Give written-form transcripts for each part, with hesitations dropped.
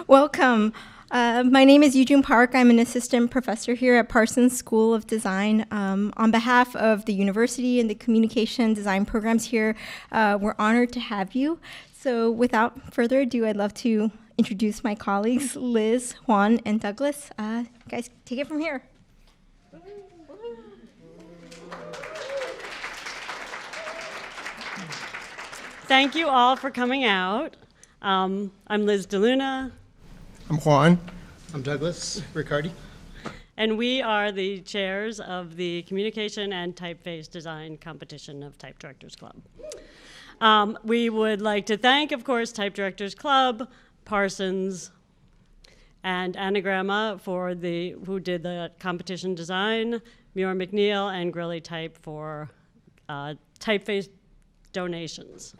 Welcome. My name is Yujun Park. I'm an assistant professor here at Parsons School of Design. On behalf of the university and the communication design programs here, we're honored to have you. So without further ado, I'd love to introduce my colleagues, Liz, Juan, and Douglas. Guys, take it from here. Thank you all for coming out. I'm Liz DeLuna. I'm Juan. I'm Douglas. Riccardi. And we are the chairs of the Communication and Typeface Design Competition of Type Directors Club. We would like to thank, of course, Type Directors Club, Parsons, and Anagramma who did the competition design, Muir McNeil and Grilly Type for typeface donations.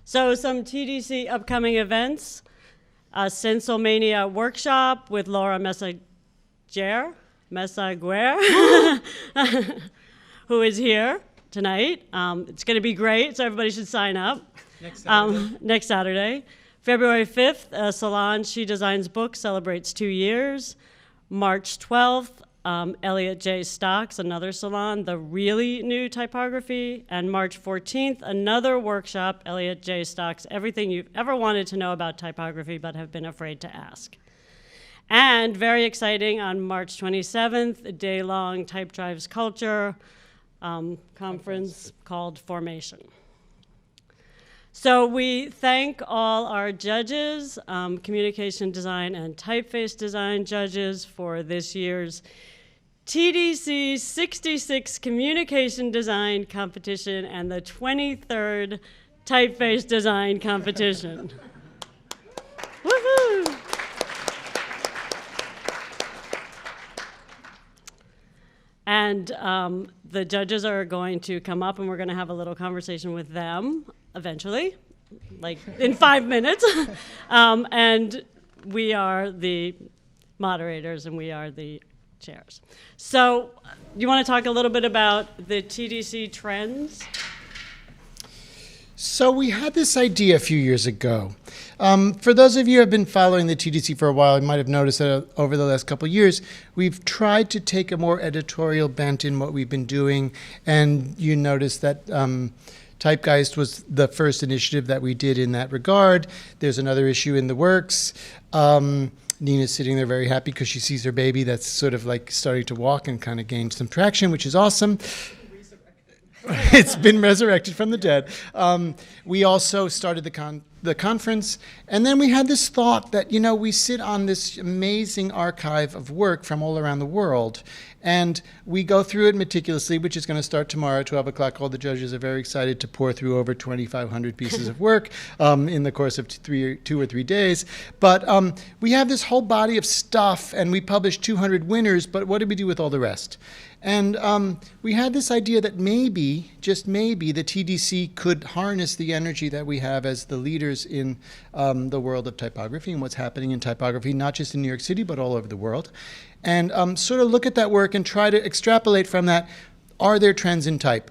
So some TDC upcoming events. Sensolmania workshop with Laura Meseguer, who is here tonight. It's going to be great, so everybody should sign up. Next Saturday. February 5th, Salon She Designs Book celebrates 2 years. March 12th, Elliot J. Stocks, another salon, The Really New Typography. And March 14th, another workshop, Elliot J. Stocks, everything you've ever wanted to know about typography but have been afraid to ask. And very exciting, on March 27th, a day-long Type Drives Culture conference called Formation. So we thank all our judges, communication design and typeface design judges, for this year's TDC 66 Communication Design Competition and the 23rd Typeface Design Competition. Woohoo! And the judges are going to come up and we're going to have a little conversation with them eventually, like in 5 minutes. And we are the moderators and we are the chairs. So you want to talk a little bit about the TDC trends? So we had this idea a few years ago. For those of you who have been following the TDC for a while, you might have noticed that over the last couple of years, we've tried to take a more editorial bent in what we've been doing. And you notice that Typegeist was the first initiative that we did in that regard. There's another issue in the works. Nina's sitting there very happy because she sees her baby that's sort of like starting to walk and kind of gained some traction, which is awesome. It's been resurrected from the dead. We also started the conference, and then we had this thought that, you know, we sit on this amazing archive of work from all around the world, and we go through it meticulously, which is going to start tomorrow at 12 o'clock. All the judges are very excited to pour through over 2,500 pieces of work in the course of 2 or 3 days. But we have this whole body of stuff, and we published 200 winners, but what did we do with all the rest? And we had this idea that maybe, just maybe, the TDC could harness the energy that we have as the leaders in the world of typography and what's happening in typography, not just in New York City, but all over the world. And sort of look at that work and try to extrapolate from that. Are there trends in type?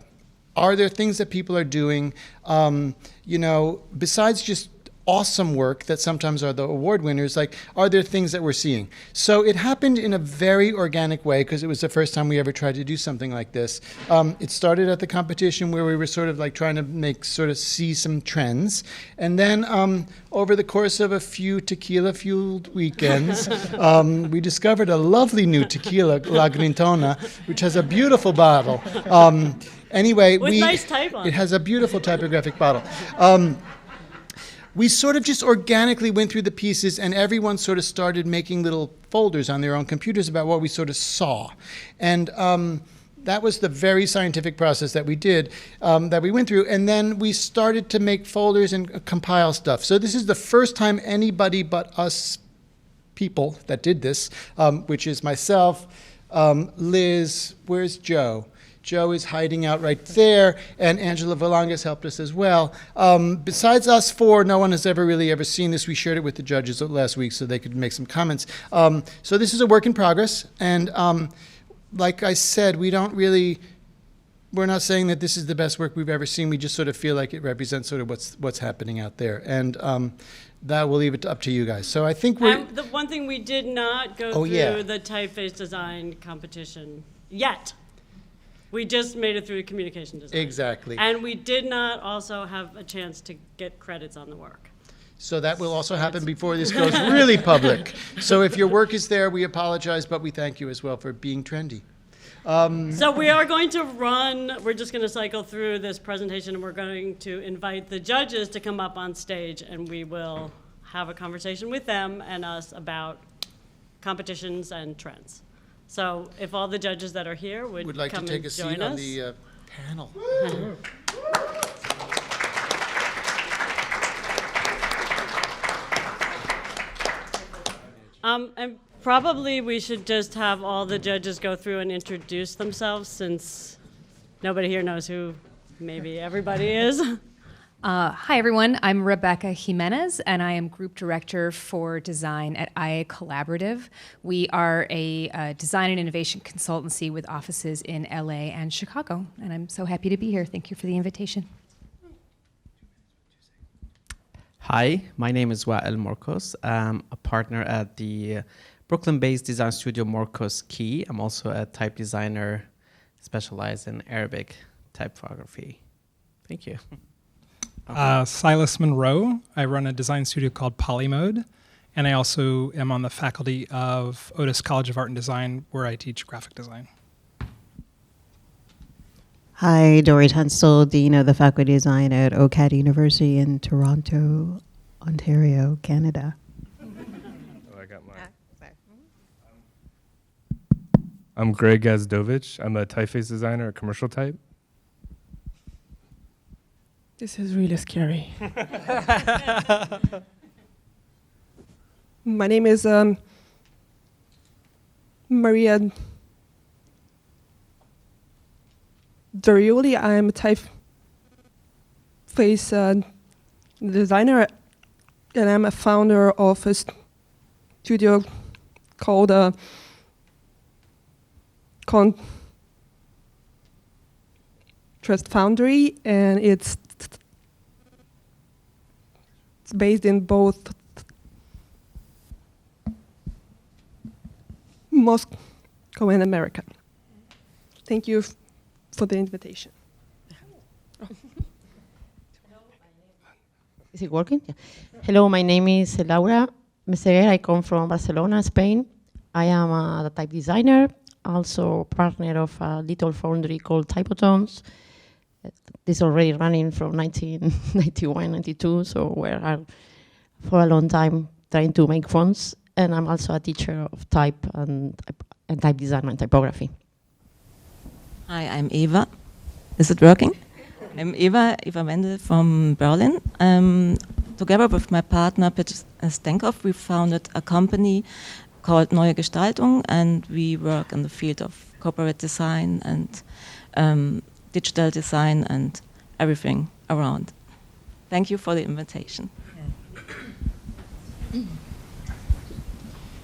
Are there things that people are doing, you know, besides just awesome work that sometimes are the award winners, like, are there things that we're seeing? So it happened in a very organic way because it was the first time we ever tried to do something like this. It started at the competition where we were sort of like trying to see some trends. And then over the course of a few tequila-fueled weekends, we discovered a lovely new tequila, La Grintona, which has a beautiful bottle. Anyway, with nice type on it. It has a beautiful typographic bottle. We sort of just organically went through the pieces, and everyone sort of started making little folders on their own computers about what we sort of saw. And that was the very scientific process that we did, that we went through. And then we started to make folders and compile stuff. So this is the first time anybody but us people that did this, which is myself, Liz, where's Joe? Joe is hiding out right there, and Angela Valangas helped us as well. Besides us four, no one has ever seen this. We shared it with the judges last week so they could make some comments. So this is a work in progress, and like I said, we don't really we're not saying that this is the best work we've ever seen. We just sort of feel like it represents sort of what's happening out there. And that we'll leave it up to you guys. So I think we're... The one thing we did not go through the typeface design competition yet. We just made it through communication design. Exactly. And we did not also have a chance to get credits on the work. So that will also happen before this goes really public. So if your work is there, we apologize, but we thank you as well for being trendy. So we are going to we're just going to cycle through this presentation, and we're going to invite the judges to come up on stage, and we will have a conversation with them and us about competitions and trends. So if all the judges that are here would like come to take and a seat join on us. the panel. And probably we should just have all the judges go through and introduce themselves, since nobody here knows who maybe everybody is. Hi, everyone. I'm Rebecca Gimenez, and I am Group Director for Design at IA Collaborative. We are a design and innovation consultancy with offices in LA and Chicago, and I'm so happy to be here. Thank you for the invitation. Hi, my name is Wael Morcos. I'm a partner at the Brooklyn-based design studio Morcos Key. I'm also a type designer specialized in Arabic typography. Thank you. Silas Munro. I run a design studio called Polymode, and I also am on the faculty of Otis College of Art and Design, where I teach graphic design. Hi, Dori Tunstall, Dean of the Faculty of Design at OCAD University in Toronto, Ontario, Canada. I got mine. I'm Greg Gazdowicz. I'm a typeface designer at Commercial Type. This is really scary. My name is Maria Doureuli. I'm a typeface designer, and I'm a founder of a studio called Foundry, and it's based in both Moscow and America. Thank you for the invitation. Is it working? Yeah. Hello, my name is Laura Meseguer. I come from Barcelona, Spain. I am a type designer, also partner of a little foundry called Typography. This already running from 1991, 92, so we're for a long time trying to make fonts. And I'm also a teacher of type and type design and typography. Hi, I'm Eva. Is it working? I'm Eva Wendel from Berlin. Together with my partner, Peter Stenkov, we founded a company called Neue Gestaltung, and we work in the field of corporate design and digital design and everything around. Thank you for the invitation.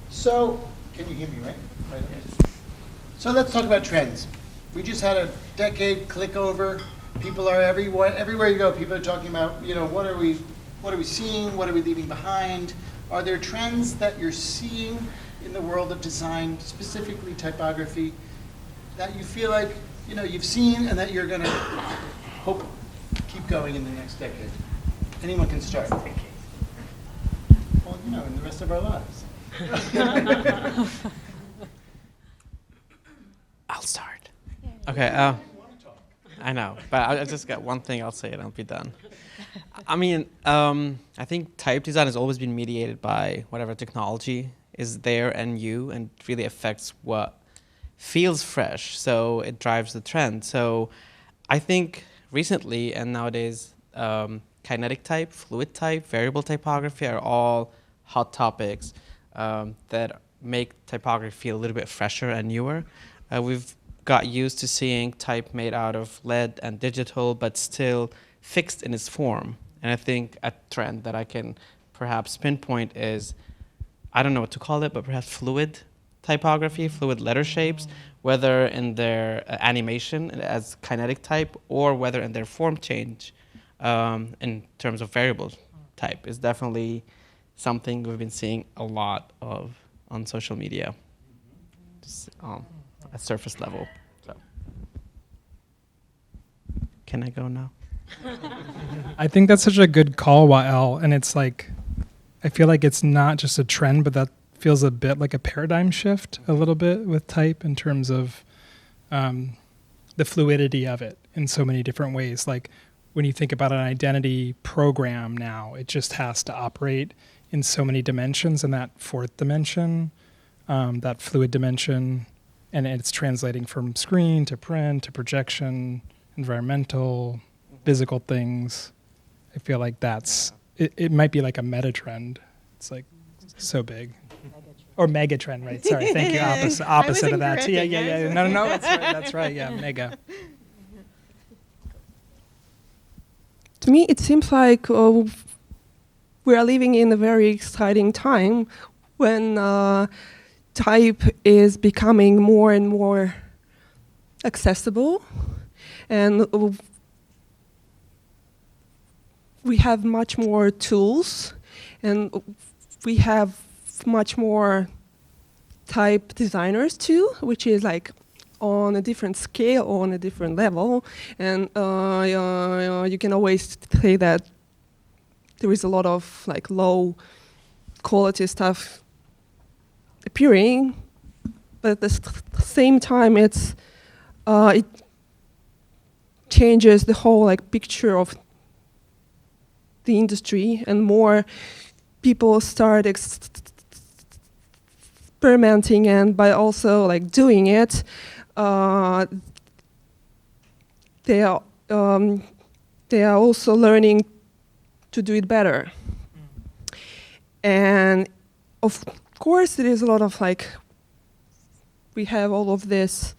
So, can you hear me, right? So let's talk about trends. We just had a decade click over. People are everywhere you go. People are talking about, what are we seeing? What are we leaving behind? Are there trends that you're seeing in the world of design, specifically typography, that you feel like you've seen and that you're going to hope keep going in the next decade? Anyone can start. Well, in the rest of our lives. I'll start. Okay. I know, but I just got one thing I'll say and I'll be done. I mean, I think type design has always been mediated by whatever technology is there and it really affects what feels fresh, so it drives the trend. So I think recently and nowadays, kinetic type, fluid type, variable typography are all hot topics that make typography feel a little bit fresher and newer. We've got used to seeing type made out of lead and digital, but still fixed in its form. And I think a trend that I can perhaps pinpoint is, I don't know what to call it, but perhaps fluid typography, fluid letter shapes, whether in their animation as kinetic type or whether in their form change in terms of variable type is definitely something we've been seeing a lot of on social media, just, at surface level. So. Can I go now? I think that's such a good call, Wael, and it's like, I feel like it's not just a trend, but that feels a bit like a paradigm shift a little bit with type in terms of the fluidity of it in so many different ways. Like when you think about an identity program now, it just has to operate in so many dimensions, and that fourth dimension, that fluid dimension, and it's translating from screen to print to projection, environmental, physical things. I feel like it might be like a meta trend. It's like so big. Or mega trend, right? Sorry, thank you. Opposite of that. Yeah. No, that's right. Yeah, mega. To me, it seems like we are living in a very exciting time when type is becoming more and more accessible, and we have much more tools, and we have much more type designers too, which is like on a different scale, on a different level, and you can always say that there is a lot of like low quality stuff appearing, but at the same time it changes the whole like picture of the industry, and more people start experimenting, and by also like doing it, they are also learning to do it better. And of course, there is a lot of like, we have all of this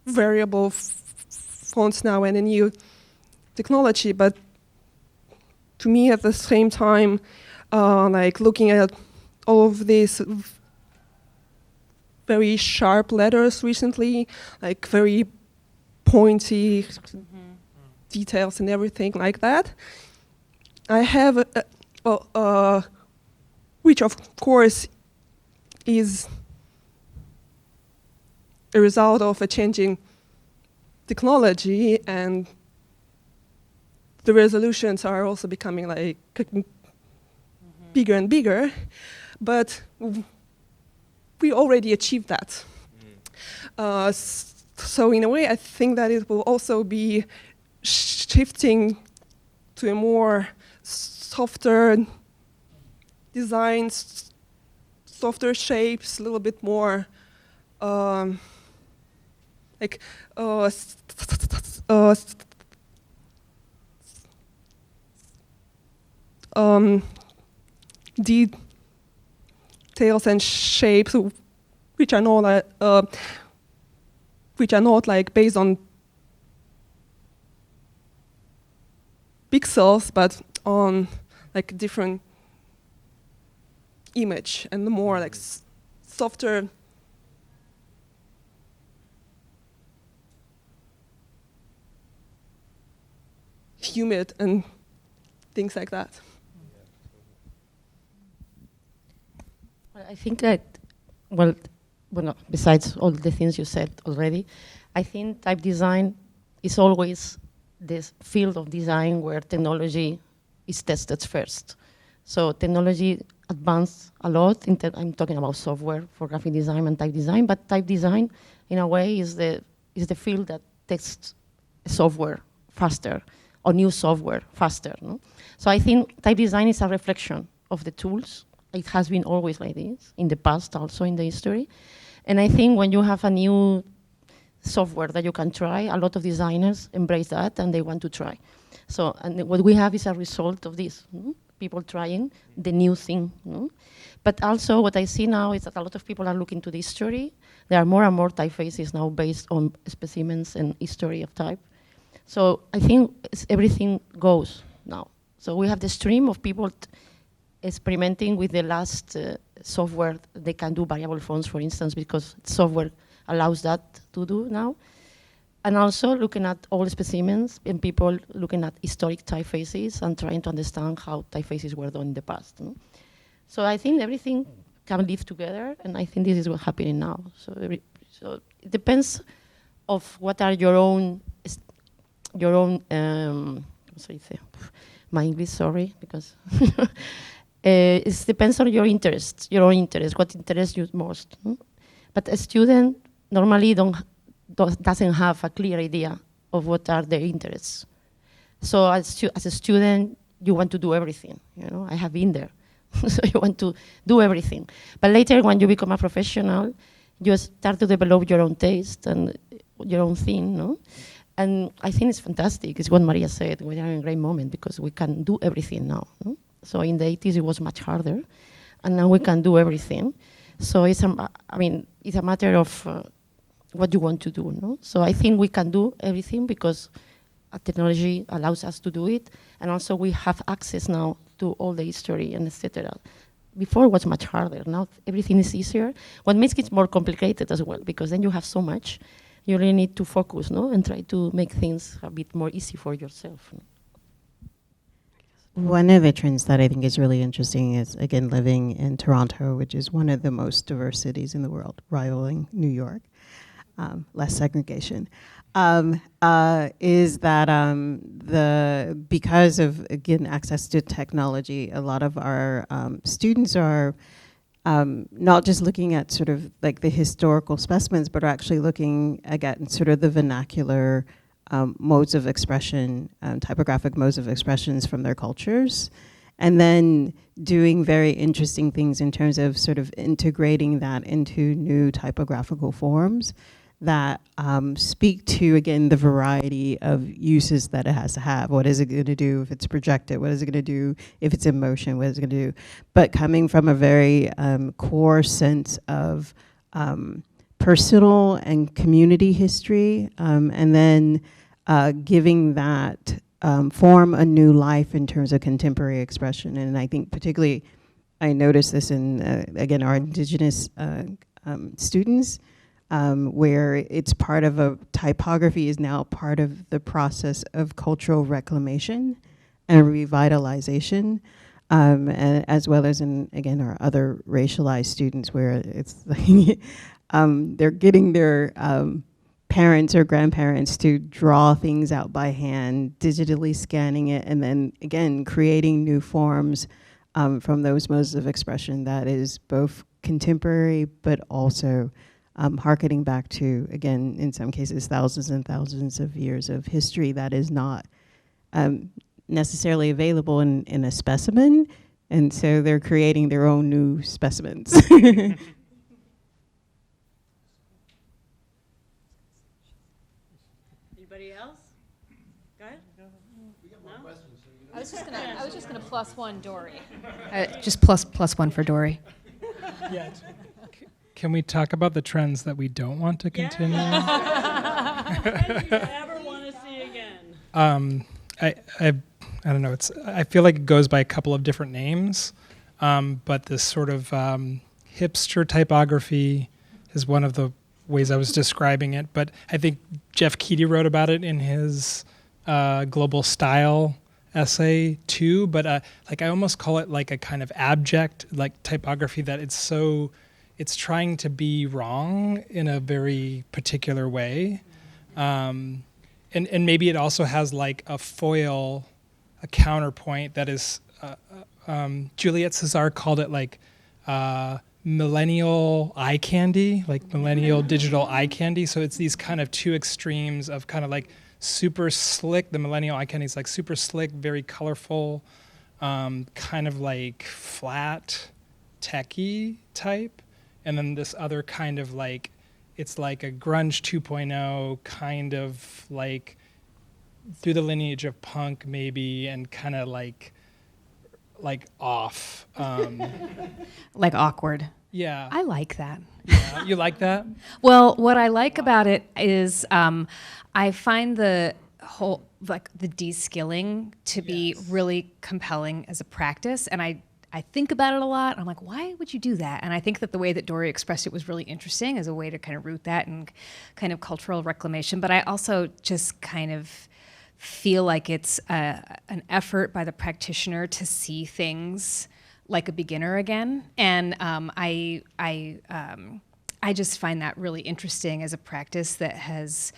variable fonts now and a new technology, but to me at the same time, like looking at all of these very sharp letters recently, like very pointy details and everything like that, I have which of course is a result of a changing technology, and the resolutions are also becoming like bigger and bigger, but we already achieved that. So in a way, I think that it will also be shifting to a more softer designs, softer shapes, a little bit more like details and shapes which are not like based on pixels, but on like different image, and the more like softer humid and things like that. Well, I think that, well, besides all the things you said already, I think type design is always this field of design where technology is tested first. So technology advanced a lot. I'm talking about software for graphic design and type design, but type design, in a way, is the field that tests software faster, or new software faster. No? So I think type design is a reflection of the tools. It has been always like this, in the past, also in the history. And I think when you have a new software that you can try, a lot of designers embrace that and they want to try. So, and what we have is a result of this, people trying the new thing. But also what I see now is that a lot of people are looking to the history. There are more and more typefaces now based on specimens and history of type. So I think everything goes now. So we have the stream of people experimenting with the last software. They can do variable fonts, for instance, because software allows that to do now. And also looking at all specimens and people looking at historic typefaces and trying to understand how typefaces were done in the past. No? So I think everything can live together, and I think this is what's happening now. So it depends of what are your own, my English, sorry, because it depends on your interests, your own interests, what interests you most. No? But a student normally doesn't have a clear idea of what are their interests. So as a student, you want to do everything. You know, I have been there. So you want to do everything. But later, when you become a professional, you start to develop your own taste and your own thing, no? And I think it's fantastic. It's what Maria said. We are in a great moment because we can do everything now. No? So in the 80s, it was much harder, and now we can do everything. So it's a matter of what you want to do, no? So I think we can do everything because technology allows us to do it, and also we have access now to all the history and etc. Before it was much harder. Now everything is easier. What makes it more complicated as well, because then you have so much, you really need to focus, no, and try to make things a bit more easy for yourself. No? One of the trends that I think is really interesting is, again, living in Toronto, which is one of the most diverse cities in the world, rivaling New York. Less segregation, is that because of, again, access to technology, a lot of our students are not just looking at sort of like the historical specimens, but are actually looking again sort of the vernacular modes of expression, typographic modes of expressions from their cultures, and then doing very interesting things in terms of sort of integrating that into new typographical forms that speak to, again, the variety of uses that it has to have. What is it going to do if it's projected? What is it going to do if it's in motion? What is it going to do? But coming from a very core sense of personal and community history, and then giving that form a new life in terms of contemporary expression. And I think particularly, I noticed this in, again, our Indigenous students, where it's part of typography is now part of the process of cultural reclamation and revitalization, and as well as in, again, our other racialized students, where it's like they're getting their parents or grandparents to draw things out by hand, digitally scanning it, and then, again, creating new forms from those modes of expression that is both contemporary but also harkening back to, again, in some cases, thousands and thousands of years of history that is not necessarily available in a specimen, and so they're creating their own new specimens. Anybody else? Go ahead. I was just gonna plus one Dori. Just plus one for Dori. Yeah. Can we talk about the trends that we don't want to continue? Trends you never want to see again. I don't know. I feel like it goes by a couple of different names, but this sort of hipster typography is one of the ways I was describing it. But I think Jeff Keaty wrote about it in his global style essay too. But like I almost call it like a kind of abject like typography that it's trying to be wrong in a very particular way. And maybe it also has like a foil, a counterpoint that is, Juliette César called it like millennial eye candy, like millennial digital eye candy. So it's these kind of two extremes of kind of like super slick, the millennial eye candy is like super slick, very colorful, kind of like flat, techie type. And then this other kind of like, it's like a grunge 2.0 kind of like through the lineage of punk maybe, and kind of like off. Like awkward. Yeah. I like that. Yeah. You like that? Well, what I like about it is I find the whole, like the de-skilling to be really compelling as a practice. And I think about it a lot. I'm like, why would you do that? And I think that the way that Dori expressed it was really interesting as a way to kind of root that in kind of cultural reclamation. But I also just kind of feel like it's an effort by the practitioner to see things like a beginner again. And I just find that really interesting as a practice that has,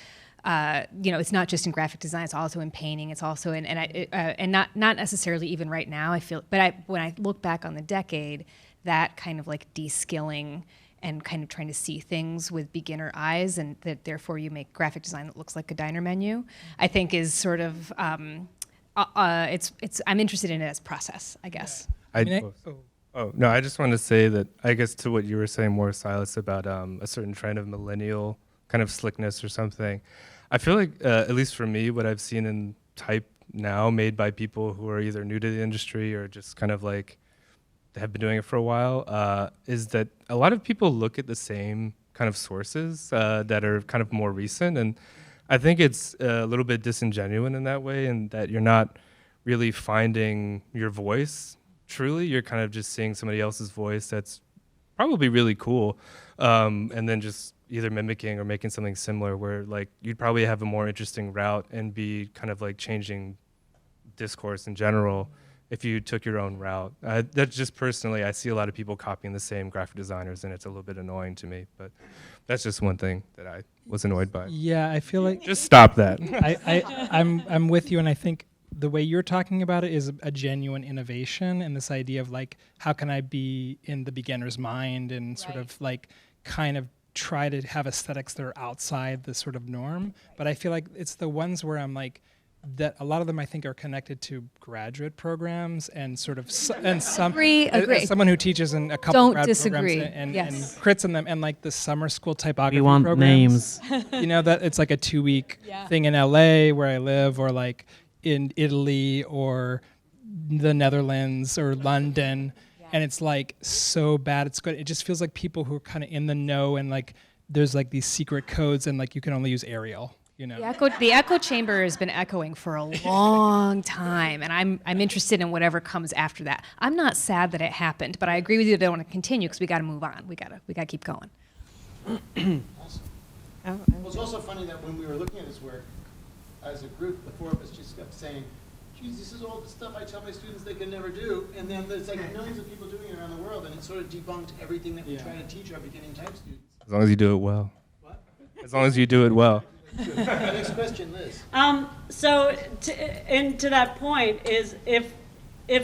it's not just in graphic design, it's also in painting, it's also in, and not necessarily even right now, I feel, but when I look back on the decade, that kind of like de-skilling and kind of trying to see things with beginner eyes, and that therefore you make graphic design that looks like a diner menu, I think is sort of, I'm interested in it as process, I guess. No, I just wanted to say that, I guess, to what you were saying more, Silas, about a certain trend of millennial kind of slickness or something. I feel like, at least for me, what I've seen in type now made by people who are either new to the industry or just kind of like have been doing it for a while, is that a lot of people look at the same kind of sources that are kind of more recent. And I think it's a little bit disingenuous in that way, and that you're not really finding your voice. Truly, you're kind of just seeing somebody else's voice that's probably really cool, and then just either mimicking or making something similar, where like you'd probably have a more interesting route and be kind of like changing discourse in general if you took your own route. That's just personally, I see a lot of people copying the same graphic designers, and it's a little bit annoying to me, but that's just one thing that I was annoyed by. Yeah, I feel like just stop that. I'm with you, and I think the way you're talking about it is a genuine innovation, and this idea of like, how can I be in the beginner's mind and sort of like kind of try to have aesthetics that are outside the sort of norm. But I feel like it's the ones where I'm like, that a lot of them I think are connected to graduate programs and sort of and some Agree. as someone who teaches in a couple Don't grad disagree. programs and Yes. crits in them, and like the summer school typography We want programs. names. You know, that it's like a 2-week thing in LA where I live, or like in Italy or the Netherlands or London, and it's like so bad. It's good. It just feels like people who are kind of in the know, and like there's like these secret codes, and like you can only use Arial. You know? The echo chamber has been echoing for a long time, and I'm interested in whatever comes after that. I'm not sad that it happened, but I agree with you that I want to continue because we got to move on. We got to keep going. Awesome. Well, it's also funny that when we were looking at this work, as a group, the four of us just kept saying, geez, this is all the stuff I tell my students they can never do, and then there's like millions of people doing it around the world, and it sort of debunked everything that we try to teach our beginning type students. As long as you do it well. What? As long as you do it well. Next question, Liz. So, to that point, is if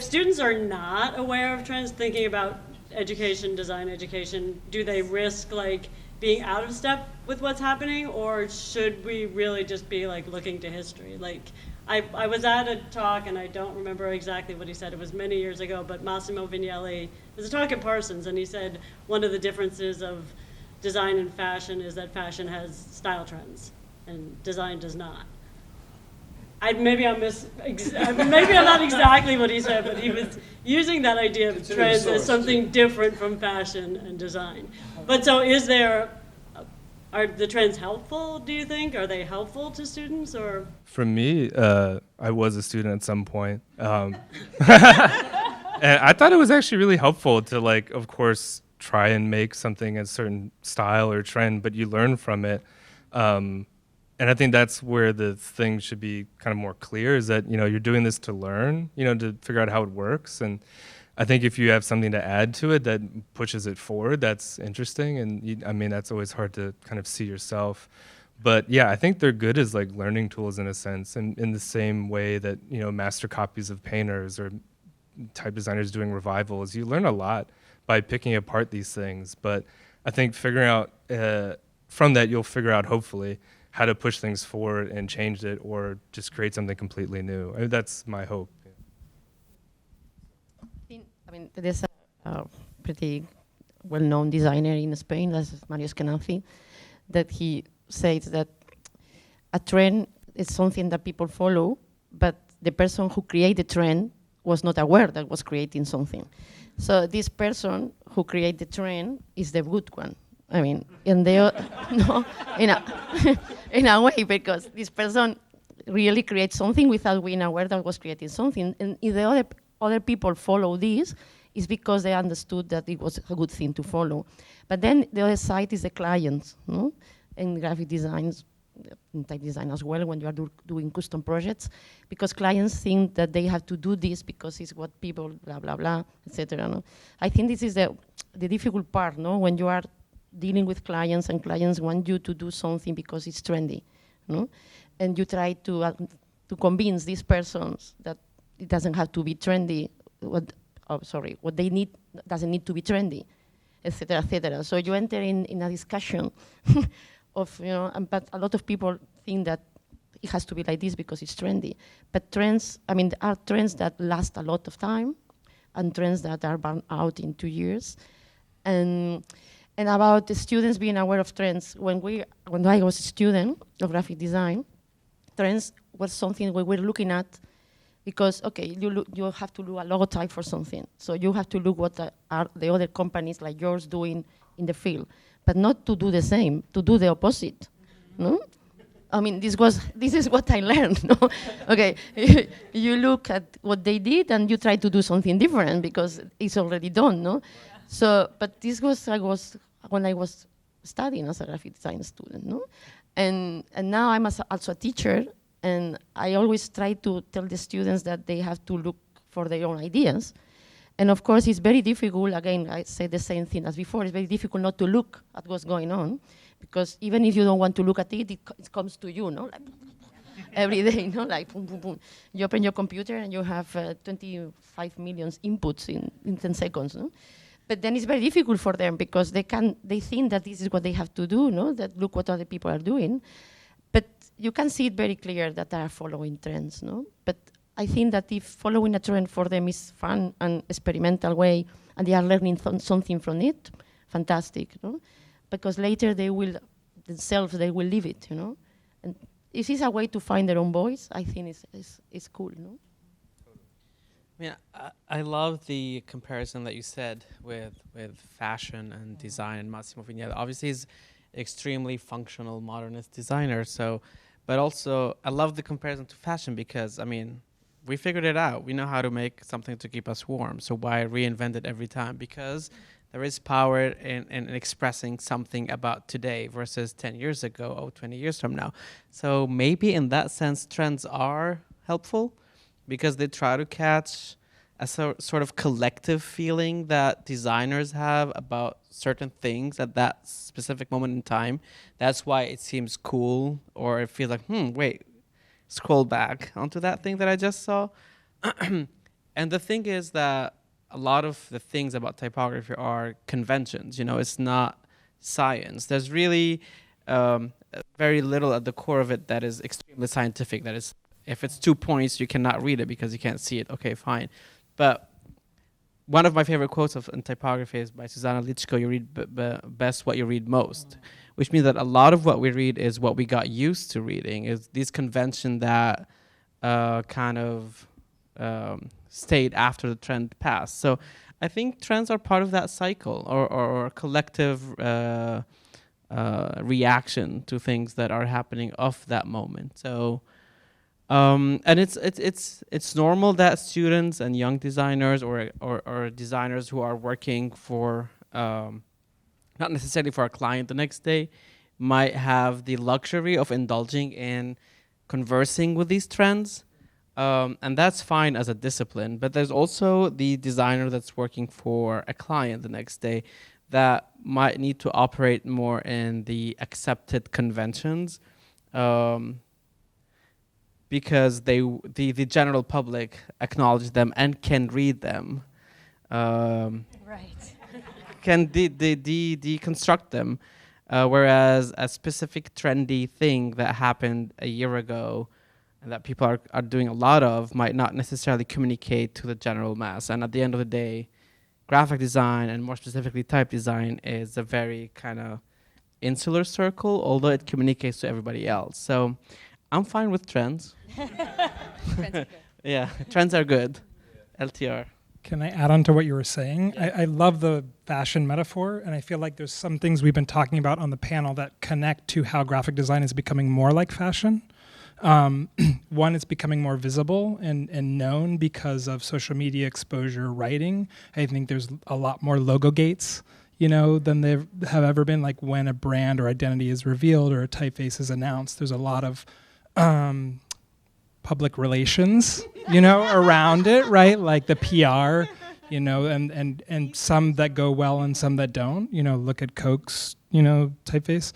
students are not aware of trends, thinking about education, design education, do they risk like being out of step with what's happening, or should we really just be like looking to history? Like, I was at a talk, and I don't remember exactly what he said. It was many years ago, but Massimo Vignelli, there was a talk at Parsons, and he said one of the differences of design and fashion is that fashion has style trends, and design does not. Maybe I'm not exactly what he said, but he was using that idea of trends as something different from fashion and design. But so are the trends helpful, do you think? Are they helpful to students, or? For me, I was a student at some point. And I thought it was actually really helpful to, like, of course, try and make something a certain style or trend, but you learn from it. And I think that's where the thing should be kind of more clear, is that, you're doing this to learn, to figure out how it works. And I think if you have something to add to it that pushes it forward, that's interesting. And that's always hard to kind of see yourself. But yeah, I think they're good as like learning tools in a sense, and in the same way that, master copies of painters or type designers doing revivals, you learn a lot by picking apart these things. But I think figuring out, from that, you'll figure out, hopefully, how to push things forward and change it, or just create something completely new. That's my hope. There's a pretty well-known designer in Spain, that's Mario Eskenazi, that he says that a trend is something that people follow, but the person who created the trend was not aware that was creating something. So this person who created the trend is the good one. In a way, because this person really creates something without being aware that was creating something. And if the other people follow this, is because they understood that it was a good thing to follow. But then the other side is the clients, no? In graphic designs, in type design as well, when you are doing custom projects, because clients think that they have to do this because it's what people, blah, blah, blah, etc. No? I think this is the difficult part, no? When you are dealing with clients and clients want you to do something because it's trendy, no? And you try to convince these persons that it doesn't have to be trendy, what they need doesn't need to be trendy, etc., etc. So you enter in a discussion of, but a lot of people think that it has to be like this because it's trendy. But trends, there are trends that last a lot of time and trends that are burned out in 2 years. And about the students being aware of trends, when I was a student of graphic design, trends was something we were looking at because, you have to do a logotype for something. So you have to look what are the other companies like yours doing in the field, but not to do the same, to do the opposite, no? This is what I learned, no? Okay, you look at what they did and you try to do something different because it's already done, no? So, but this was when I was studying as a graphic design student, no? And now I'm also a teacher, and I always try to tell the students that they have to look for their own ideas. And of course, it's very difficult, again, I say the same thing as before, it's very difficult not to look at what's going on, because even if you don't want to look at it, it comes to you, no? Like, every day, no? Like, boom, boom, boom. You open your computer and you have 25 million inputs in 10 seconds, no? But then it's very difficult for them because they think that this is what they have to do, no? That look what other people are doing. But you can see it very clear that they are following trends, no? But I think that if following a trend for them is fun and experimental way, and they are learning something from it, fantastic, no? Because later they will live it, And if it's a way to find their own voice, I think it's cool, no? Yeah, I love the comparison that you said with fashion and design and Massimo Vignelli. Obviously, he's extremely functional modernist designer. So, but also I love the comparison to fashion because we figured it out. We know how to make something to keep us warm. So why reinvent it every time? Because there is power in expressing something about today versus 10 years ago or 20 years from now. So maybe in that sense, trends are helpful, because they try to catch a sort of collective feeling that designers have about certain things at that specific moment in time. That's why it seems cool, or it feels like, wait, scroll back onto that thing that I just saw. And the thing is that a lot of the things about typography are conventions. It's not science. There's really very little at the core of it that is extremely scientific. That is, if it's 2 points, you cannot read it because you can't see it. Okay, fine. But one of my favorite quotes in typography is by Susanna Lichko, you read best what you read most, which means that a lot of what we read is what we got used to reading, is these convention that stayed after the trend passed. So I think trends are part of that cycle, or collective reaction to things that are happening of that moment. So and it's normal that students and young designers or designers who are working for not necessarily for a client the next day might have the luxury of indulging in conversing with these trends. And that's fine as a discipline, but there's also the designer that's working for a client the next day that might need to operate more in the accepted conventions, because the general public acknowledge them and can read them, Right. can deconstruct them, whereas a specific trendy thing that happened a year ago and that people are doing a lot of might not necessarily communicate to the general mass. And at the end of the day, graphic design, and more specifically type design, is a very kind of insular circle, although it communicates to everybody else. So I'm fine with trends. Trends are good. Yeah, trends are good. LTR. Can I add on to what you were saying? I love the fashion metaphor, and I feel like there's some things we've been talking about on the panel that connect to how graphic design is becoming more like fashion. One, it's becoming more visible and known because of social media exposure writing. I think there's a lot more logo gates, than there have ever been. Like when a brand or identity is revealed or a typeface is announced, there's a lot of public relations, around it, right? Like the PR, and some that go well and some that don't. Look at Coke's, typeface.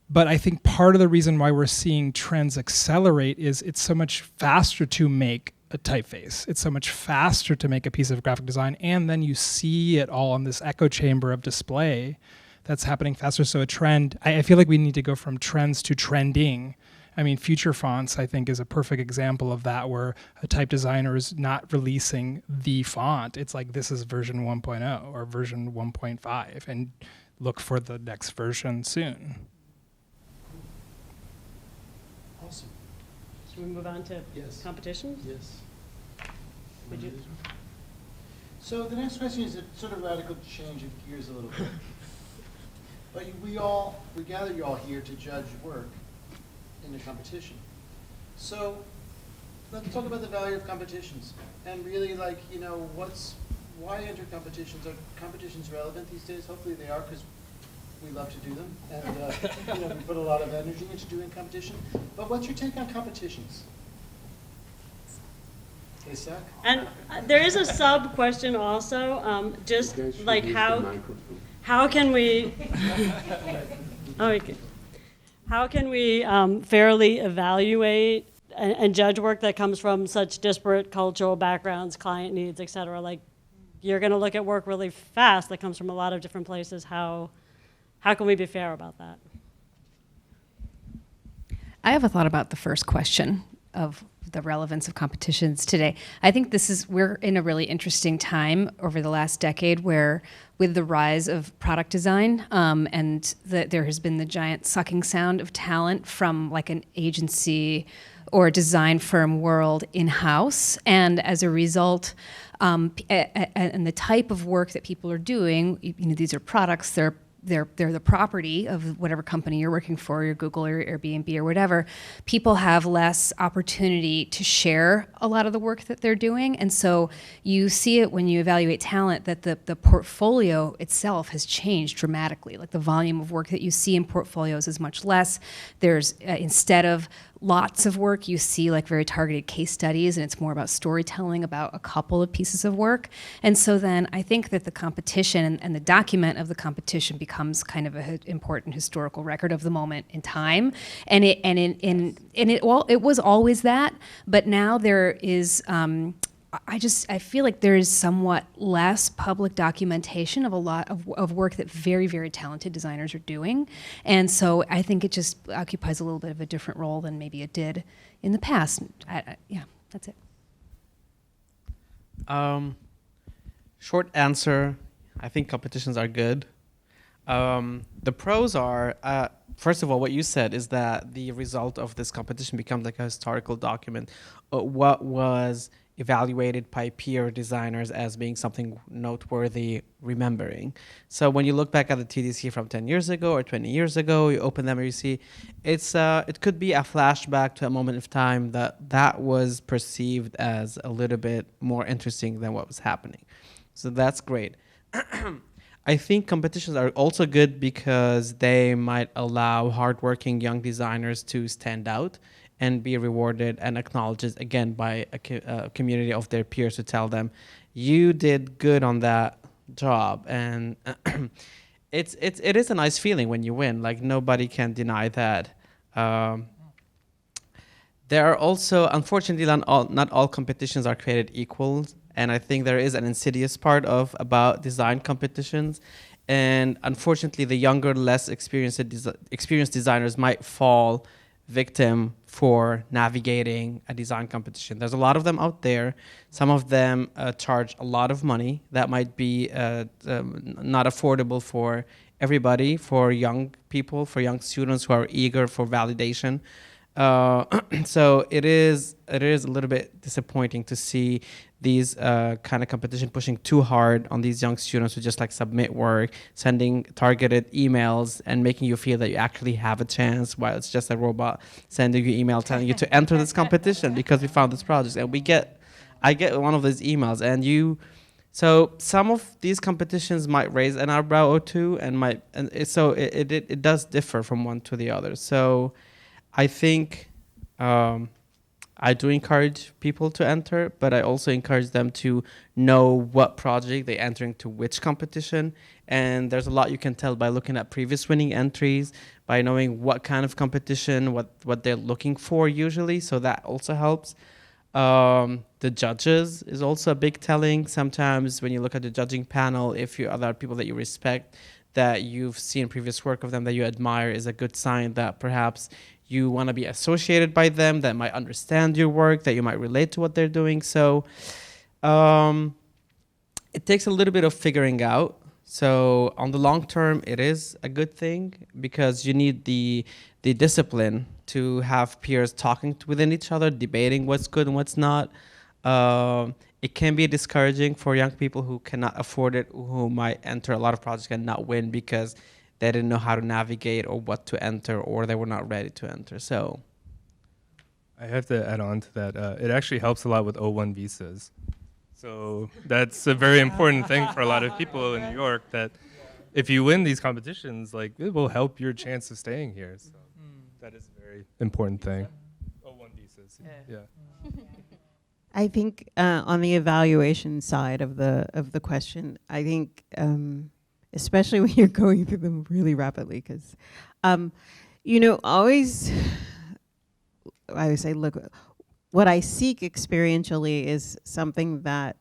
But I think part of the reason why we're seeing trends accelerate is it's so much faster to make a typeface. It's so much faster to make a piece of graphic design, and then you see it all in this echo chamber of display that's happening faster. So a trend, I feel like we need to go from trends to trending. I mean, Future Fonts, I think, is a perfect example of that, where a type designer is not releasing the font. It's like, this is version 1.0 or version 1.5, and look for the next version soon. Awesome. Should we move on to competitions? Yes. Would you? So the next question is a sort of radical change of gears a little bit. But we gather you all here to judge work in the competition. So let's talk about the value of competitions. And really, why enter competitions? Are competitions relevant these days? Hopefully they are, because we love to do them. And we put a lot of energy into doing competition. But what's your take on competitions? They suck? And there is a sub question also, just like how can we how can we fairly evaluate and judge work that comes from such disparate cultural backgrounds, client needs, et cetera? Like, you're going to look at work really fast that comes from a lot of different places. How can we be fair about that? I have a thought about the first question of the relevance of competitions today. I think we're in a really interesting time over the last decade where, with the rise of product design, and there has been the giant sucking sound of talent from like an agency or design firm world in-house. And as a result, and the type of work that people are doing, these are products, they're the property of whatever company you're working for, your Google or Airbnb or whatever. People have less opportunity to share a lot of the work that they're doing. And so you see it when you evaluate talent that the portfolio itself has changed dramatically. Like the volume of work that you see in portfolios is much less. There's, instead of lots of work, you see like very targeted case studies, and it's more about storytelling about a couple of pieces of work. And so then I think that the competition and the document of the competition becomes kind of an important historical record of the moment in time. And it was always that, but now there is I feel like there is somewhat less public documentation of a lot of work that very, very talented designers are doing. And so I think it just occupies a little bit of a different role than maybe it did in the past. Yeah, that's it. Short answer, I think competitions are good. The pros are, first of all, what you said is that the result of this competition becomes like a historical document. What was evaluated by peer designers as being something noteworthy remembering. So when you look back at the TDC from 10 years ago or 20 years ago, you open them and you see it could be a flashback to a moment of time that was perceived as a little bit more interesting than what was happening. So that's great. I think competitions are also good because they might allow hardworking young designers to stand out and be rewarded and acknowledged again by a community of their peers to tell them, you did good on that job. And it is a nice feeling when you win. Like, nobody can deny that. There are also, unfortunately, not all competitions are created equal. And I think there is an insidious part about design competitions. And unfortunately, the younger, less experienced designers might fall victim for navigating a design competition. There's a lot of them out there. Some of them charge a lot of money that might be not affordable for everybody, for young people, for young students who are eager for validation. So it is a little bit disappointing to see these kind of competition pushing too hard on these young students who just like submit work, sending targeted emails and making you feel that you actually have a chance, while it's just a robot sending you email telling you to enter this competition because we found this project. And I get one of those emails, and so some of these competitions might raise an eyebrow or two, and it does differ from one to the other. So I think I do encourage people to enter, but I also encourage them to know what project they enter into which competition. And there's a lot you can tell by looking at previous winning entries, by knowing what kind of competition, what they're looking for usually. So that also helps. The judges is also a big telling. Sometimes when you look at the judging panel, if you other people that you respect, that you've seen previous work of them that you admire, is a good sign that perhaps you want to be associated by them, that might understand your work, that you might relate to what they're doing. So it takes a little bit of figuring out. So on the long term, it is a good thing because you need the discipline to have peers talking within each other, debating what's good and what's not. It can be discouraging for young people who cannot afford it, who might enter a lot of projects and not win because they didn't know how to navigate or what to enter, or they were not ready to enter. So I have to add on to that. It actually helps a lot with O1 visas. So that's a very important thing for a lot of people in New York, that if you win these competitions, like, it will help your chance of staying here. So that is a very important thing. O1 visas, yeah. I think on the evaluation side of the question, I think especially when you're going through them really rapidly, because always I would say, look, what I seek experientially is something that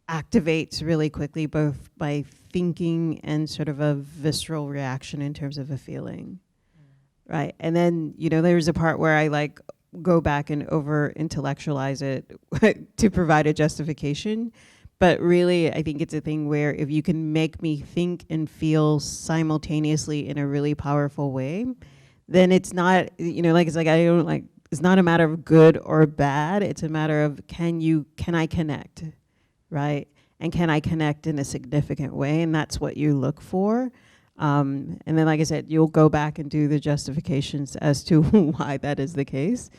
activates really quickly, both by thinking and sort of a visceral reaction in terms of a feeling, right? And then there's a part where I go back and over intellectualize it to provide a justification. But really, I think it's a thing where if you can make me think and feel simultaneously in a really powerful way, then it's not, it's not a matter of good or bad. It's a matter of can I connect, right? And can I connect in a significant way? And that's what you look for. And then, like I said, you'll go back and do the justifications as to why that is the case.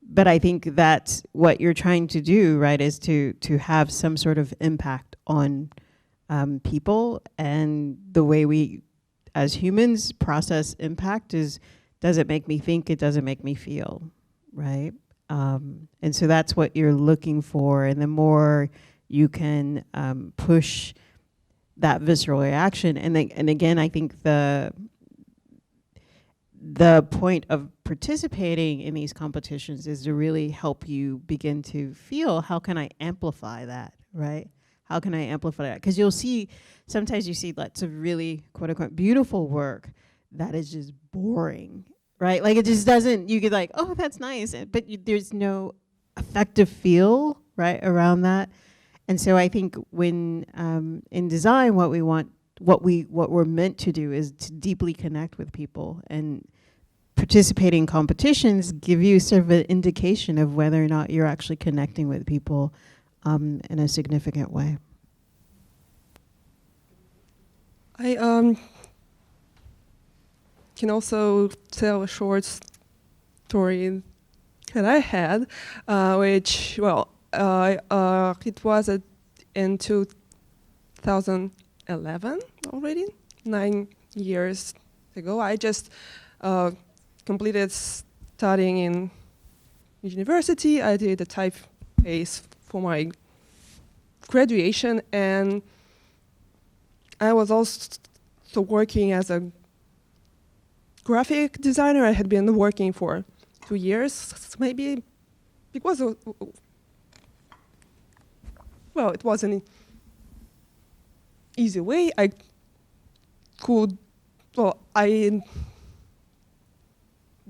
But I think that's what you're trying to do, right, is to have some sort of impact on people. And the way we, as humans, process impact is, does it make me think? It doesn't make me feel, right? And so that's what you're looking for. And the more you can push that visceral reaction, and again, I think the point of participating in these competitions is to really help you begin to feel, how can I amplify that, right? How can I amplify that? Because sometimes you see lots of really, quote unquote, beautiful work that is just boring, right? Like it just doesn't, you get like, oh, that's nice, but there's no effective feel, right, around that. And so I think when in design, what we're meant to do is to deeply connect with people, and participating in competitions give you sort of an indication of whether or not you're actually connecting with people in a significant way. I can also tell a short story that I had, which, it was in 2011 already, 9 years ago. I just completed studying in university. I did the typeface for my graduation, and I was also working as a graphic designer. I had been working for 2 years, maybe, because it was an easy way. I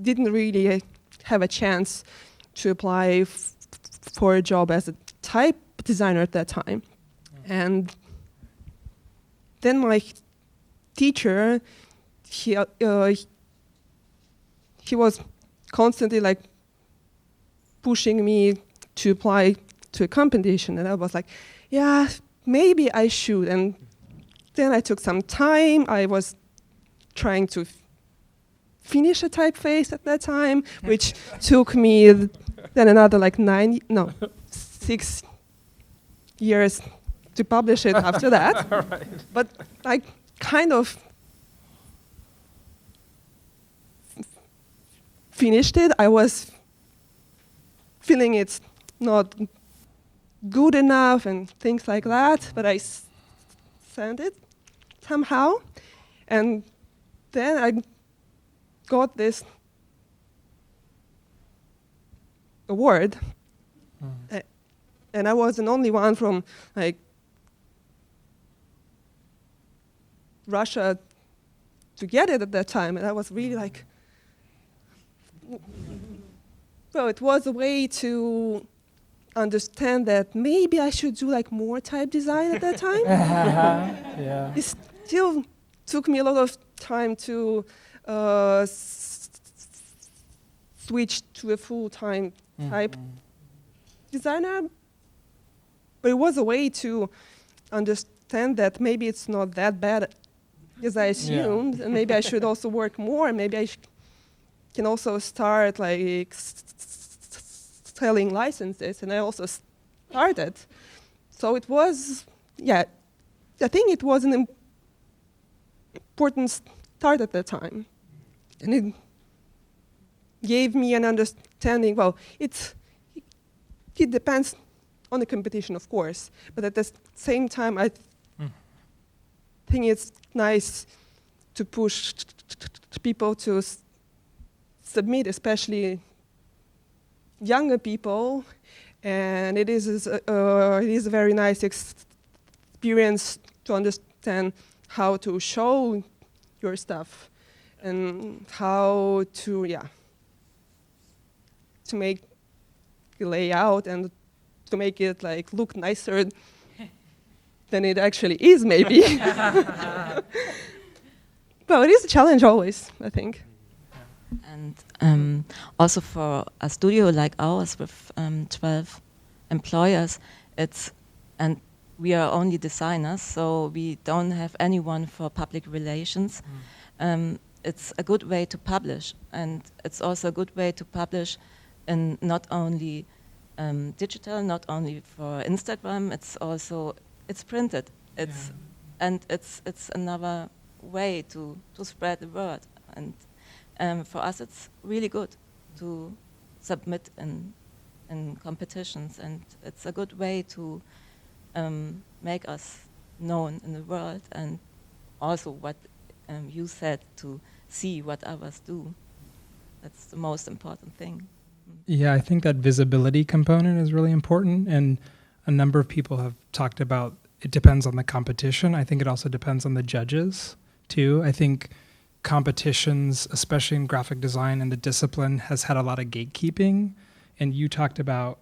didn't really have a chance to apply for a job as a type designer at that time. And then my teacher, he he was constantly like pushing me to apply to a competition, and I was like, yeah, maybe I should. And then I took some time. I was trying to finish a typeface at that time, which took me then another like 6 years to publish it after that. Right. But I kind of finished it. I was feeling it's not good enough and things like that, but I sent it somehow. And then I got this award. And I was the only one from like Russia to get it at that time, and I was really like, well, it was a way to understand that maybe I should do like more type design at that time. Yeah. It still took me a lot of time to switch to a full-time type designer, but it was a way to understand that maybe it's not that bad as I assumed, and maybe I should also work more, and maybe I can also start like selling licenses, and I also started. So it was, I think it was an important start at that time, and it gave me an understanding. Well, it depends on the competition, of course, but at the same time, I think it's nice to push people to submit, especially younger people, and it is a very nice experience to understand how to show your stuff and how to make the layout and to make it like look nicer than it actually is, maybe. Well, it is a challenge always, I think. And also for a studio like ours with 12 employers, and we are only designers, so we don't have anyone for public relations. It's a good way to publish, and it's also a good way to publish in not only digital, not only for Instagram. It's printed. And it's another way to spread the word. And for us, it's really good to submit in competitions, and it's a good way to make us known in the world, and also what you said, to see what others do. That's the most important thing. Yeah, I think that visibility component is really important, and a number of people have talked about it depends on the competition. I think it also depends on the judges, too. I think competitions, especially in graphic design and the discipline, has had a lot of gatekeeping, and you talked about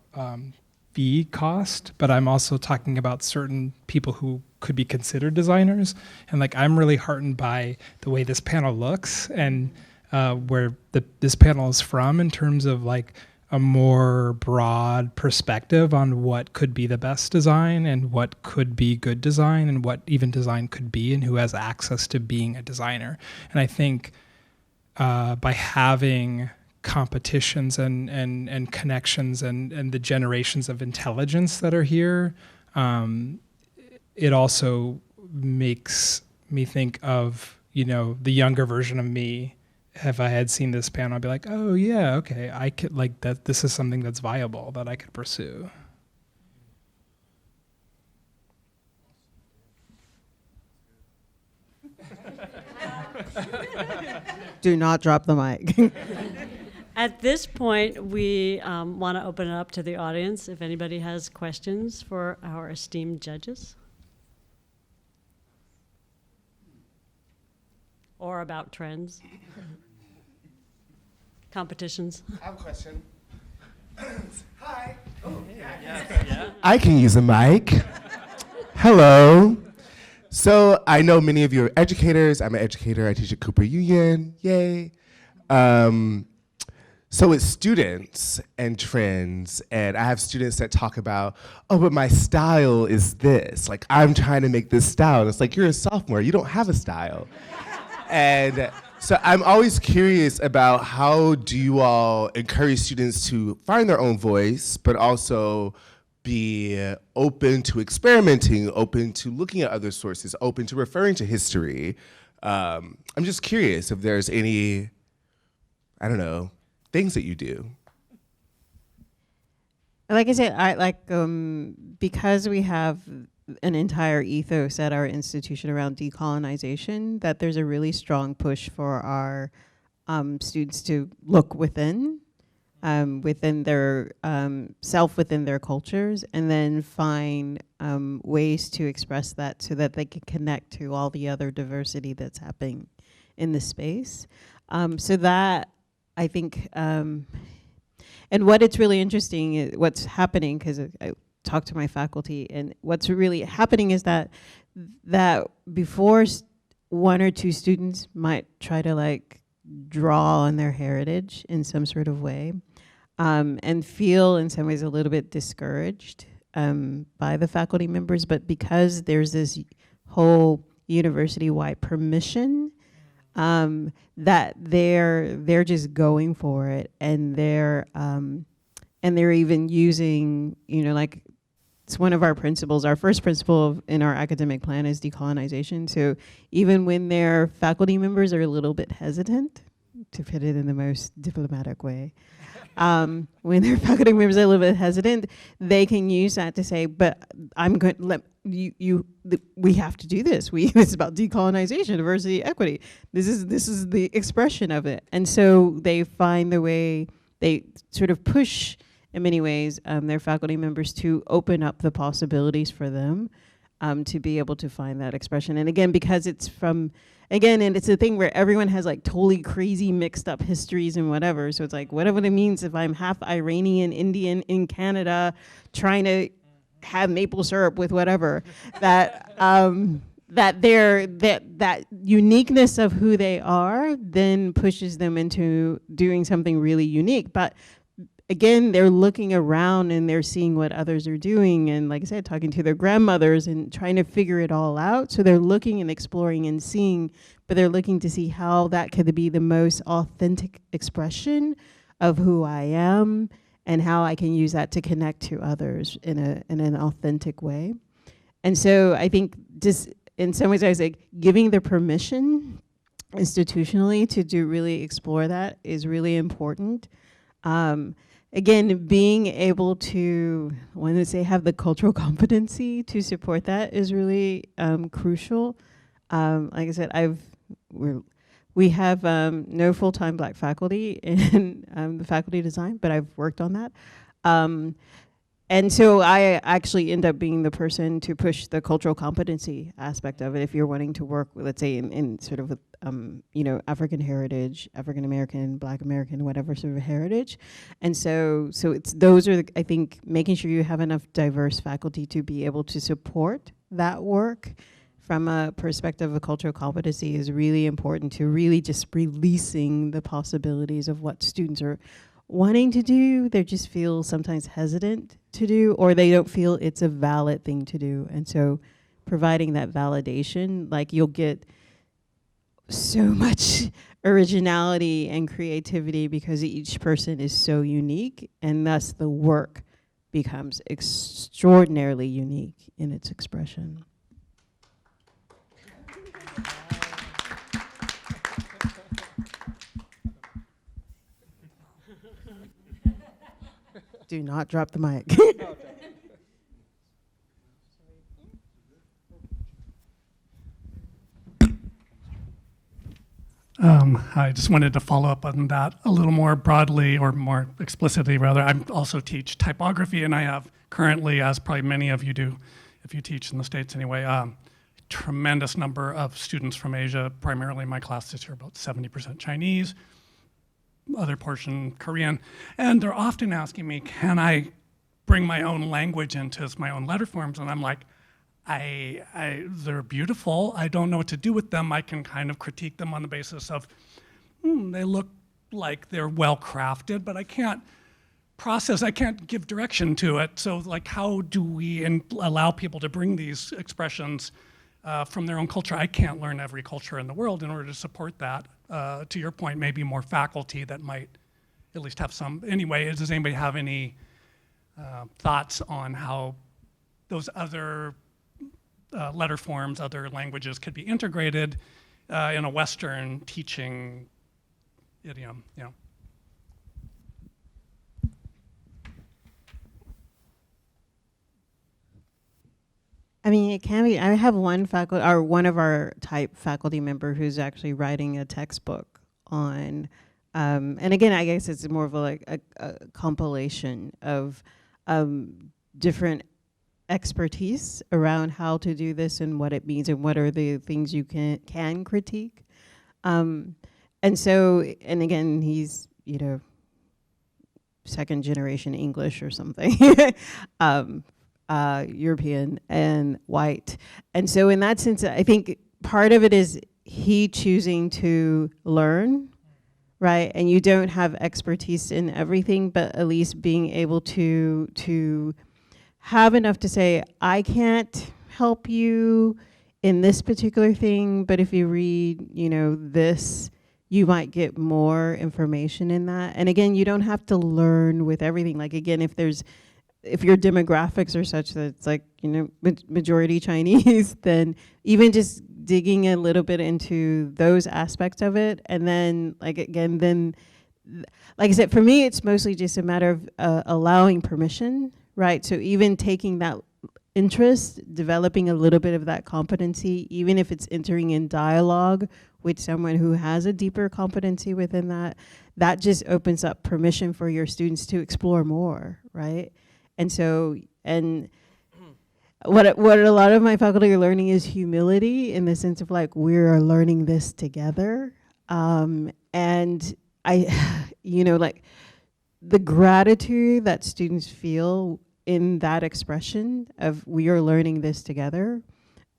fee cost, but I'm also talking about certain people who could be considered designers, and like I'm really heartened by the way this panel looks and where this panel is from in terms of like a more broad perspective on what could be the best design and what could be good design and what even design could be and who has access to being a designer. And I think by having competitions and connections and the generations of intelligence that are here, it also makes me think of, the younger version of me. If I had seen this panel, I'd be like, oh yeah, okay, I could like that. This is something that's viable that I could pursue. Do not drop the mic. At this point, we want to open it up to the audience if anybody has questions for our esteemed judges. Or about trends. Competitions. I have a question. Hi. Oh, yeah. I can use a mic. Hello. So I know many of you are educators. I'm an educator. I teach at Cooper Union. Yay. So it's students and trends, and I have students that talk about, oh, but my style is this. Like, I'm trying to make this style. And it's like, you're a sophomore, you don't have a style. And so I'm always curious about how do you all encourage students to find their own voice, but also be open to experimenting, open to looking at other sources, open to referring to history. I'm just curious if there's any, I don't know, things that you do. Like I said, because we have an entire ethos at our institution around decolonization, that there's a really strong push for our students to look within their self, within their cultures, and then find ways to express that so that they can connect to all the other diversity that's happening in the space. So that, I think, and what it's really interesting is what's happening, because I talk to my faculty, and what's really happening is that before one or two students might try to like draw on their heritage in some sort of way, and feel in some ways a little bit discouraged by the faculty members, but because there's this whole university-wide permission, that they're just going for it, and they're even using, like, it's one of our principles. Our first principle in our academic plan is decolonization. So even when their faculty members are a little bit hesitant, to put it in the most diplomatic way, when their faculty members are a little bit hesitant, they can use that to say, but I'm going to let we have to do this. This is about decolonization, diversity, equity. This is the expression of it. And so they find the way, they sort of push, in many ways, their faculty members to open up the possibilities for them to be able to find that expression. And again, because it's and it's a thing where everyone has like totally crazy mixed up histories and whatever. So it's like, whatever it means if I'm half Iranian, Indian in Canada, trying to have maple syrup with whatever, that uniqueness of who they are then pushes them into doing something really unique. But again, they're looking around and they're seeing what others are doing, and like I said, talking to their grandmothers and trying to figure it all out. So they're looking and exploring and seeing, but they're looking to see how that could be the most authentic expression of who I am, and how I can use that to connect to others in an authentic way. And so I think just in some ways I was like, giving the permission institutionally to really explore that is really important. Again, being able to, when they say have the cultural competency to support that is really crucial. Like I said, we have no full-time Black faculty in the faculty of design, but I've worked on that. And so I actually end up being the person to push the cultural competency aspect of it if you're wanting to work, let's say, in sort of, African heritage, African American, Black American, whatever sort of heritage. And so those are, I think, making sure you have enough diverse faculty to be able to support that work from a perspective of cultural competency is really important, to really just releasing the possibilities of what students are wanting to do. They just feel sometimes hesitant to do, or they don't feel it's a valid thing to do. And so providing that validation, like, you'll get so much originality and creativity because each person is so unique, and thus the work becomes extraordinarily unique in its expression. Do not drop the mic. I just wanted to follow up on that a little more broadly, or more explicitly rather. I also teach typography, and I have currently, as probably many of you do, if you teach in the States anyway, tremendous number of students from Asia. Primarily my class this year, about 70% Chinese, other portion Korean, and they're often asking me, can I bring my own language into my own letter forms? And I'm like, they're beautiful. I don't know what to do with them. I can kind of critique them on the basis of, they look like they're well crafted, but I can't give direction to it. So like, how do we allow people to bring these expressions from their own culture? I can't learn every culture in the world in order to support that. To your point, maybe more faculty that might at least have some. Anyway, does anybody have any thoughts on how those other letter forms, other languages could be integrated in a Western teaching idiom, you know? I mean, it can be. I have one of our type faculty member who's actually writing a textbook on, and again, I guess it's more of a compilation of different expertise around how to do this and what it means and what are the things you can critique. And again, he's, second generation English or something. European and white. And so in that sense, I think part of it is he choosing to learn, right? And you don't have expertise in everything, but at least being able to have enough to say, I can't help you in this particular thing, but if you read, this, you might get more information in that. And again, you don't have to learn with everything. Like again, if your demographics are such that it's like, majority Chinese, then even just digging a little bit into those aspects of it. And then like I said, for me, it's mostly just a matter of allowing permission, right? So even taking that interest, developing a little bit of that competency, even if it's entering in dialogue with someone who has a deeper competency within that just opens up permission for your students to explore more, right? And so, what a lot of my faculty are learning is humility in the sense of like, we're learning this together. And I, like the gratitude that students feel in that expression of we are learning this together.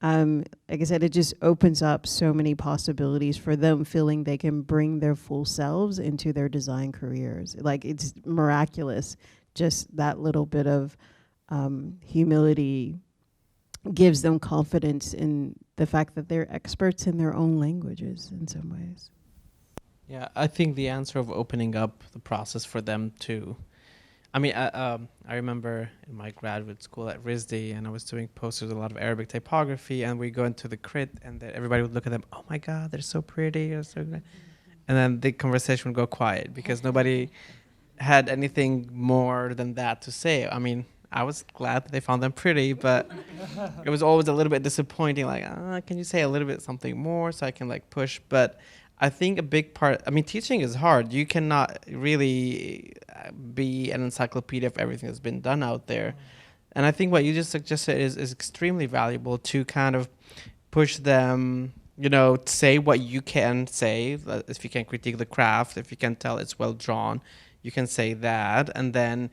Like I said, it just opens up so many possibilities for them feeling they can bring their full selves into their design careers. Like it's miraculous. Just that little bit of humility gives them confidence in the fact that they're experts in their own languages in some ways. Yeah, I think the answer of opening up the process for them to, I remember in my graduate school at RISD, and I was doing posters with a lot of Arabic typography, and we go into the crit, and everybody would look at them, oh my God, they're so pretty, they're so good. And then the conversation would go quiet because nobody had anything more than that to say. I mean, I was glad that they found them pretty, but it was always a little bit disappointing, like, can you say a little bit something more so I can like push? But I think a big part, teaching is hard. You cannot really be an encyclopedia of everything that's been done out there. And I think what you just suggested is extremely valuable to kind of push them, say what you can say. If you can critique the craft, if you can tell it's well drawn, you can say that, and then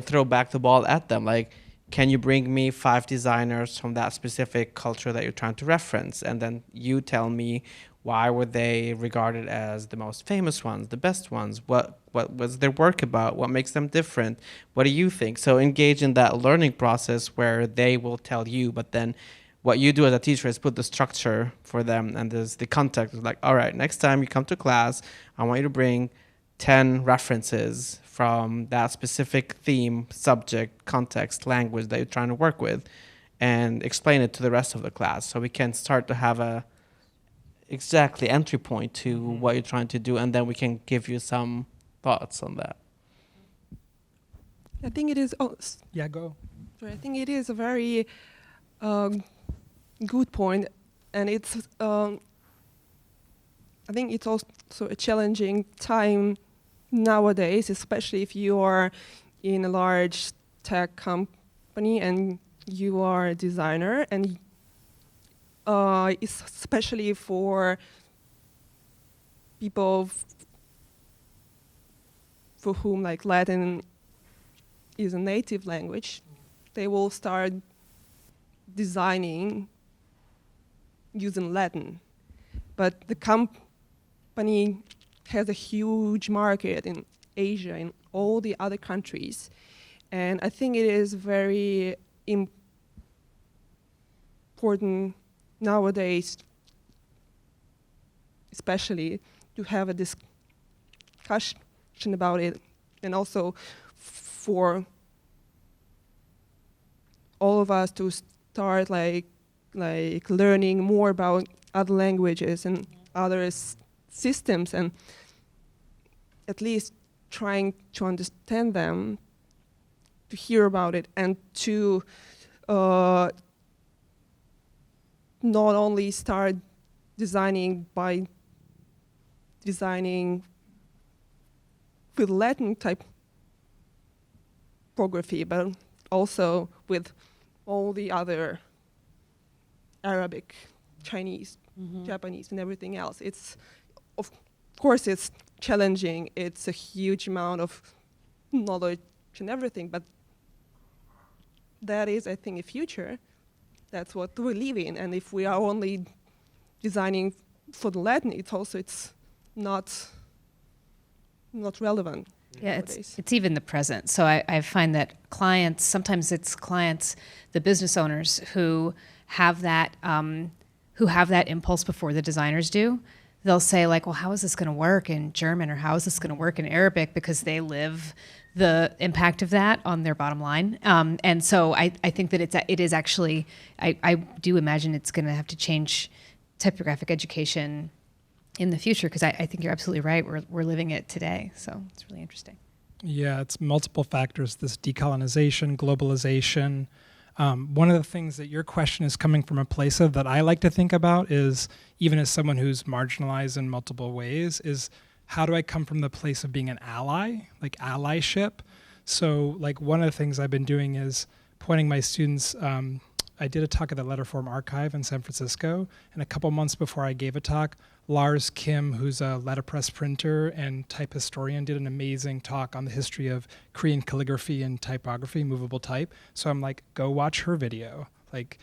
throw back the ball at them. Like, can you bring me 5 designers from that specific culture that you're trying to reference? And then you tell me why were they regarded as the most famous ones, the best ones? What was their work about? What makes them different? What do you think? So engage in that learning process where they will tell you, but then what you do as a teacher is put the structure for them, and there's the context. Like, all right, next time you come to class, I want you to bring 10 references from that specific theme, subject, context, language that you're trying to work with, and explain it to the rest of the class so we can start to have a entry point to what you're trying to do, and then we can give you some thoughts on that. I think it is. Yeah, go. Sorry, I think it is a very good point, and it's. I think it's also a challenging time nowadays, especially if you are in a large tech company and you are a designer, and especially for people for whom like Latin is a native language, they will start designing using Latin. But the company has a huge market in Asia, in all the other countries. And I think it is very important nowadays, especially, to have a discussion about it, and also for all of us to start like learning more about other languages and other systems, and at least trying to understand them, to hear about it, and to not only start designing by designing with Latin typography, but also with all the other Arabic, Chinese, Japanese, and everything else. It's, of course, it's challenging. It's a huge amount of knowledge and everything, but that is, I think, the future. That's what we live in. And if we are only designing for the Latin, it's not relevant. Yeah, nowadays. it's even the present. So I find that clients, sometimes it's clients, the business owners who have that impulse before the designers do. They'll say like, well, how is this going to work in German, or how is this going to work in Arabic, because they live the impact of that on their bottom line. And so I think that it is actually, I do imagine it's going to have to change typographic education in the future, because I think you're absolutely right. We're living it today. So it's really interesting. Yeah, it's multiple factors, this decolonization, globalization. One of the things that your question is coming from a place of that I like to think about is, even as someone who's marginalized in multiple ways, is how do I come from the place of being an ally, like allyship? So like one of the things I've been doing is pointing my students, I did a talk at the Letterform Archive in San Francisco, and a couple months before I gave a talk, Lars Kim, who's a letterpress printer and type historian, did an amazing talk on the history of Korean calligraphy and typography, movable type. So I'm like, go watch her video, like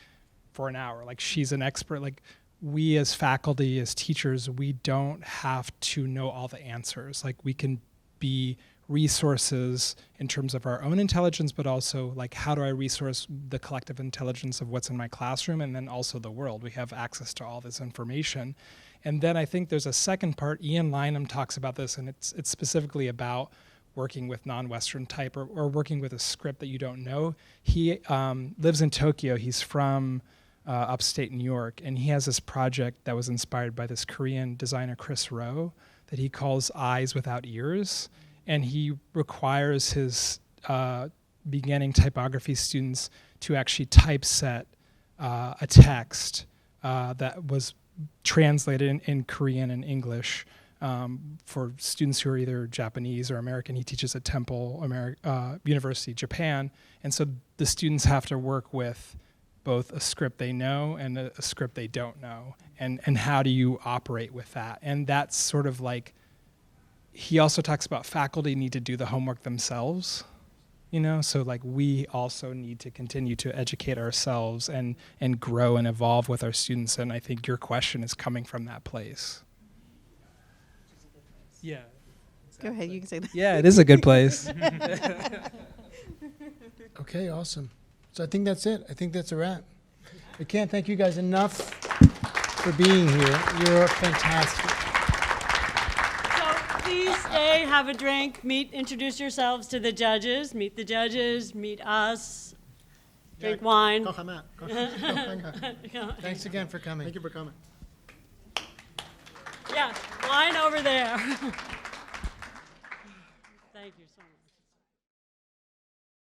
for an hour. Like she's an expert. Like we as faculty, as teachers, we don't have to know all the answers. Like we can be resources in terms of our own intelligence, but also like how do I resource the collective intelligence of what's in my classroom, and then also the world. We have access to all this information. And then I think there's a second part. Ian Lynham talks about this, and it's specifically about working with non-Western type or working with a script that you don't know. He lives in Tokyo. He's from upstate New York, and he has this project that was inspired by this Korean designer, Chris Rowe, that he calls Eyes Without Ears. And he requires his beginning typography students to actually typeset a text that was translated in Korean and English for students who are either Japanese or American. He teaches at Temple University, Japan. And so the students have to work with both a script they know and a script they don't know. And how do you operate with that? And that's sort of like, he also talks about faculty need to do the homework themselves, you know? So like we also need to continue to educate ourselves and grow and evolve with our students. And I think your question is coming from that place. Yeah. Go ahead, you can say that. Yeah, it is a good place. Okay, awesome. So I think that's it. I think that's a wrap. I can't thank you guys enough for being here. You're fantastic. Please stay, have a drink, introduce yourselves to the judges, meet the judges, meet us, drink wine. Thanks again for coming. Thank you for coming. Yeah, wine over there. Thank you so much.